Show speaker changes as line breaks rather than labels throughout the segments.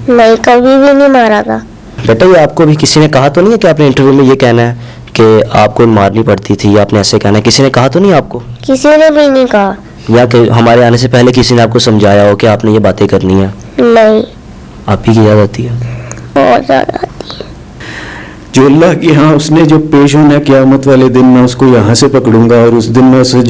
نہیں، کبھی بھی نہیں مارا تھا.
بیٹا یہ آپ کو بھی کسی نے کہا تو نہیں ہے کہ آپ نے انٹرویو میں یہ کہنا ہے کہ آپ کو مارنی پڑتی تھی یا آپ نے ایسے کہنا ہے؟ کسی نے کہا تو نہیں آپ کو؟
کسی نے بھی نہیں کہا.
یا کہ ہمارے آنے سے پہلے کسی نے آپ کو سمجھایا ہو کہ آپ نے یہ باتیں کرنی ہیں؟
نہیں.
آپ ہی کی یاد آتی ہے؟
بہت زیادہ آتی ہے.
جو اللہ کی ہاں اس نے جو پیش ہونا ہے قیامت والے دن، میں اس کو یہاں سے پکڑوں گا، اور اس دن میں اسے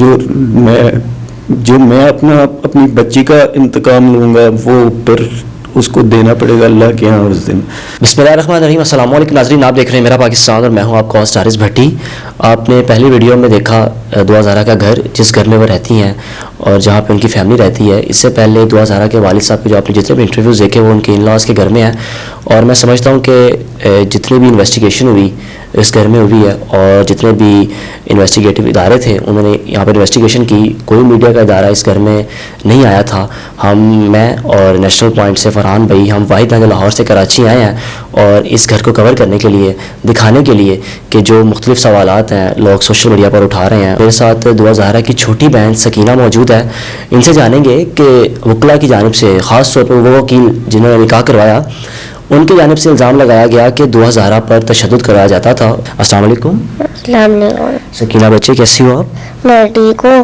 جو میں اپنی بچی کا انتقام لوں گا وہ پھر اس کو دینا پڑے گا اللہ کے ہاں اس دن.
بسم اللہ الرحمن الرحیم. السلام علیکم ناظرین، آپ دیکھ رہے ہیں میرا پاکستان اور میں ہوں آپ کا ہوسٹ حارث بھٹی. آپ نے پہلی ویڈیو میں دیکھا دعا زہرا کا گھر، جس گھر میں وہ رہتی ہیں اور جہاں پہ ان کی فیملی رہتی ہے. اس سے پہلے دعا زہرا کے والد صاحب کے جو آپ نے جتنے بھی انٹرویوز دیکھے وہ ان کے ان لاز کے گھر میں ہیں. اور میں سمجھتا ہوں کہ جتنی بھی انویسٹیگیشن ہوئی اس گھر میں ہوئی ہے، اور جتنے بھی انویسٹیگیٹو ادارے تھے انہوں نے یہاں پر انویسٹیگیشن کی، کوئی میڈیا کا ادارہ اس گھر میں نہیں آیا تھا. میں اور نیشنل پوائنٹ سے فرحان بھائی، ہم واحد جو لاہور سے کراچی آئے ہیں اور اس گھر کو کور کرنے کے لیے، دکھانے کے لیے کہ جو مختلف سوالات ہیں لوگ سوشل میڈیا پر اٹھا رہے ہیں. میرے ساتھ دعا زہرا کی چھوٹی بہن سکینہ موجود ہے. ان سے جانیں گے کہ وکلا کی جانب سے، خاص طور پر وہ وکیل جنہوں نے نکاح کروایا، ان کی جانب سے الزام لگایا گیا کہ دعا زہرا پر تشدد کرایا جاتا تھا. السلام علیکم.
السلام علیکم.
سکینہ بچے کیسی ہو آپ؟
میں ٹھیک ہوں.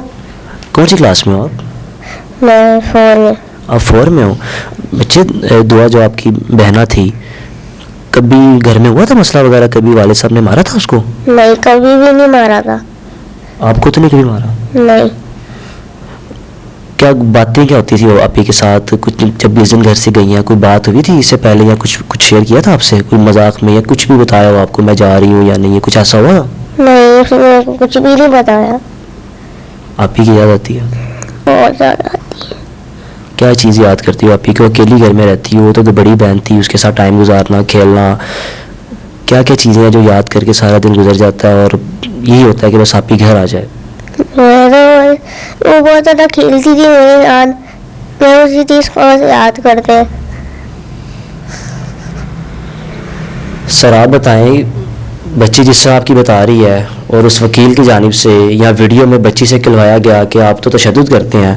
کون سی کلاس میں ہو آپ؟
میں 4 میں.
آپ 4 میں ہو. بچے دعا جو آپ کی بہنا تھی، کبھی گھر میں ہوا تھا مسئلہ وغیرہ؟ کبھی والد صاحب نے مارا تھا اس کو؟
نہیں، کبھی بھی نہیں مارا تھا.
آپ کو تو نہیں کبھی مارا؟
نہیں.
کیا باتیں کیا ہوتی تھی آپ ہی کے ساتھ؟ کچھ جب 20 دن گھر سے گئی ہیں کوئی بات ہوئی تھی اس سے پہلے، یا کچھ شیئر کیا تھا آپ سے کوئی مذاق میں، یا کچھ بھی بتایا ہو آپ کو میں جا رہی ہوں یا نہیں؟ یہ کچھ ایسا ہوا؟
نہیں، اس نے کچھ بھی نہیں بتایا.
آپ ہی کی یاد آتی ہے؟
بہت زیادہ آتی ہے.
کیا چیز یاد کرتی ہو آپ ہی کو؟ اکیلی گھر میں رہتی ہو، وہ تو بڑی بہن تھی، اس کے ساتھ ٹائم گزارنا، کھیلنا، کیا کیا چیزیں ہیں جو یاد کر کے سارا دن گزر جاتا ہے اور یہی ہوتا ہے کہ بس آپ ہی گھر آ جائے؟
وہ بہت زیادہ کھیلتی تھی میرے ساتھ، میں اسی چیز کو یاد کرتے ہیں.
سر آپ بتائیں، بچی جس طرح آپ کی بتا رہی ہے اور اس وکیل کی جانب سے یا ویڈیو میں بچی سے کہلوایا گیا کہ آپ تو تشدد کرتے ہیں،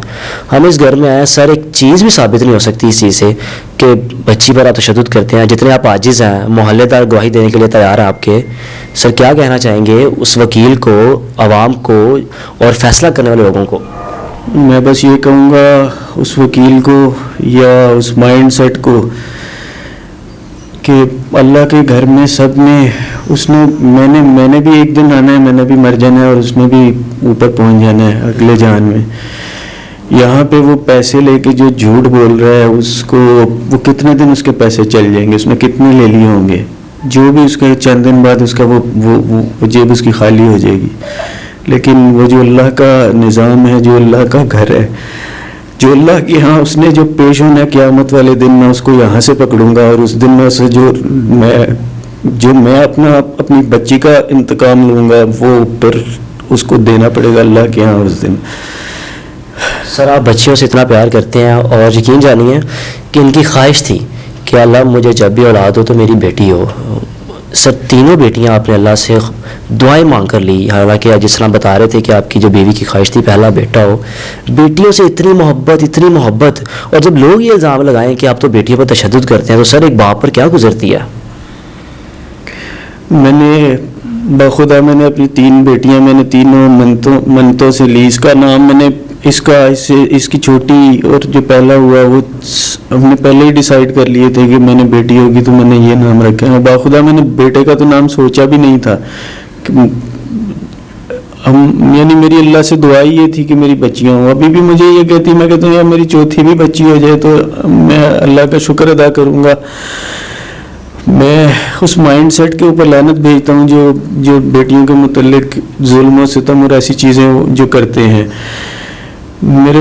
ہم اس گھر میں آئے سر، ایک چیز بھی ثابت نہیں ہو سکتی اس چیز سے کہ بچی پر آپ تشدد کرتے ہیں. جتنے آپ عاجز ہیں، محلے دار گواہی دینے کے لیے تیار ہیں آپ کے. سر کیا کہنا چاہیں گے اس وکیل کو، عوام کو اور فیصلہ کرنے والے لوگوں کو؟
میں بس یہ کہوں گا اس وکیل کو یا اس مائنڈ سیٹ کو کہ اللہ کے گھر میں سب میں اس نے میں نے بھی ایک دن آنا ہے، میں نے بھی مر جانا ہے، اور اس نے بھی اوپر پہنچ جانا ہے اگلے جہان میں. یہاں پہ وہ پیسے لے کے جو جھوٹ بول رہا ہے اس کو، وہ کتنے دن اس کے پیسے چل جائیں گے؟ اس نے کتنے لے لیے ہوں گے؟ جو بھی اس کے چند دن بعد اس کا وہ جیب اس کی خالی ہو جائے گی. لیکن وہ جو اللہ کا نظام ہے، جو اللہ کا گھر ہے، جو اللہ کی ہاں اس نے جو پیش ہونا ہے قیامت والے دن، میں اس کو یہاں سے پکڑوں گا، اور اس دن میں اسے جو میں اپنی بچی کا انتقام لوں گا وہ پھر اس کو دینا پڑے گا اللہ کے ہاں اس دن.
سر آپ بچیوں سے اتنا پیار کرتے ہیں اور یقین جانیے کہ ان کی خواہش تھی کہ اللہ مجھے جب بھی اولاد ہو تو میری بیٹی ہو. سر تینوں بیٹیاں آپ نے اللہ سے دعائیں مانگ کر لی، حالانکہ جس طرح بتا رہے تھے کہ آپ کی جو بیوی کی خواہش تھی پہلا بیٹا ہو. بیٹیوں سے اتنی محبت، اور جب لوگ یہ الزام لگائیں کہ آپ تو بیٹیوں پر تشدد کرتے ہیں تو سر ایک باپ پر کیا گزرتی ہے؟
میں نے بخدا میں نے اپنی 3 بیٹیاں میں نے تینوں منتوں سے لی. اس کا نام میں نے اس کی چھوٹی اور جو پہلا ہوا وہ ہم نے پہلے ہی ڈیسائیڈ کر لیے تھے کہ میں نے بیٹی ہوگی تو میں نے یہ نام رکھا ہے. باخدا میں نے بیٹے کا تو نام سوچا بھی نہیں تھا. یعنی میری اللہ سے دعا ہی یہ تھی کہ میری بچیاں ہوں. ابھی بھی مجھے یہ کہتی، میں کہتا ہوں یار میری چوتھی بھی بچی ہو جائے تو میں اللہ کا شکر ادا کروں گا. میں اس مائنڈ سیٹ کے اوپر لعنت بھیجتا ہوں جو بیٹیوں کے متعلق ظلم و ستم اور ایسی چیزیں جو کرتے ہیں. میں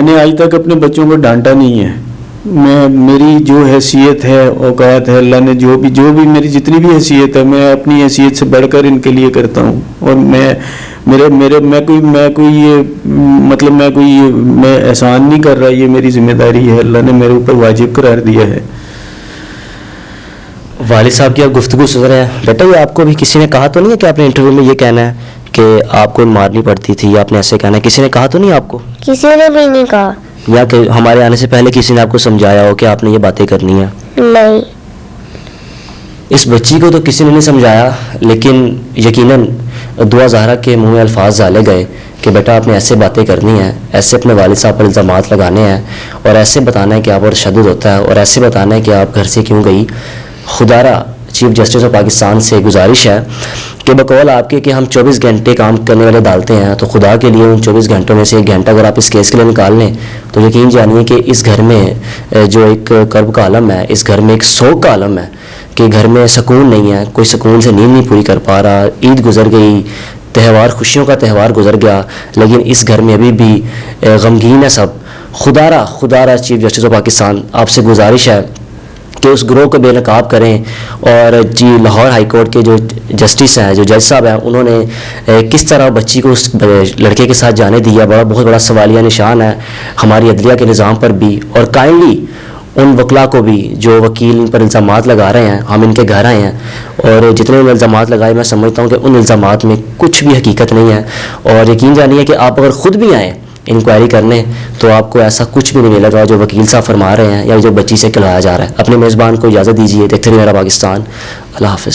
نے آج تک اپنے بچوں کو ڈانٹا نہیں ہے. میری جو حیثیت ہے، اوقات ہے، اللہ نے جو بھی میری جتنی بھی حیثیت ہے، میں اپنی حیثیت سے بڑھ کر ان کے لیے کرتا ہوں. اور میں احسان نہیں کر رہا، یہ میری ذمہ داری ہے، اللہ نے میرے اوپر واجب قرار دیا ہے.
والد صاحب کی اب گفتگو سن رہے ہیں. بیٹا یہ آپ کو بھی کسی نے کہا تو نہیں ہے کہ آپ نے انٹرویو میں یہ کہنا ہے کہ آپ کو مارنی پڑتی تھی یا آپ نے ایسے کہنا ہے؟ کسی نے کہا تو نہیں آپ کو؟
کسی نے بھی نہیں کہا.
یا کہ ہمارے آنے سے پہلے کسی نے آپ کو سمجھایا ہو کہ آپ نے یہ باتیں کرنی ہیں؟
نہیں.
اس بچی کو تو کسی نے نہیں سمجھایا، لیکن یقیناً دعا زہرا کے منہ میں الفاظ ڈالے گئے کہ بیٹا آپ نے ایسے باتیں کرنی ہیں، ایسے اپنے والد صاحب پر الزامات لگانے ہیں، اور ایسے بتانا ہے کہ آپ پر تشدد ہوتا ہے، اور ایسے بتانا ہے کہ آپ گھر سے کیوں گئی. خدا را چیف جسٹس آف پاکستان سے گزارش ہے کہ بقول آپ کے کہ ہم 24 گھنٹے کام کرنے والے ڈالتے ہیں، تو خدا کے لیے ان 24 گھنٹوں میں سے 1 گھنٹہ اگر آپ اس کیس کے لیے نکال لیں تو یقین جانیے کہ اس گھر میں جو ایک کرب کا عالم ہے، اس گھر میں ایک سوگ کا عالم ہے کہ گھر میں سکون نہیں ہے، کوئی سکون سے نیند نہیں پوری کر پا رہا. عید گزر گئی، تہوار، خوشیوں کا تہوار گزر گیا، لیکن اس گھر میں ابھی بھی غمگین ہے سب. خدا را چیف جسٹس آف پاکستان آپ سے گزارش ہے کہ اس گروہ کو بے نقاب کریں. اور جی لاہور ہائی کورٹ کے جو جسٹس ہیں، جو جج صاحب ہیں، انہوں نے کس طرح بچی کو اس لڑکے کے ساتھ جانے دیا، بہت بڑا سوالیہ نشان ہے ہماری عدلیہ کے نظام پر بھی. اور کائنڈلی ان وکلا کو بھی جو وکیل ان پر الزامات لگا رہے ہیں، ہم ان کے گھر آئے ہیں اور جتنے بھی الزامات لگائے میں سمجھتا ہوں کہ ان الزامات میں کچھ بھی حقیقت نہیں ہے. اور یقین جانیے کہ آپ اگر خود بھی آئیں انکوائری کرنے تو آپ کو ایسا کچھ بھی نہیں ملے گا جو وکیل صاحب فرما رہے ہیں یا جو بچی سے کہلایا جا رہا ہے. اپنے میزبان کو اجازت دیجیے. دیکھتے رہیے میرا پاکستان. اللہ حافظ.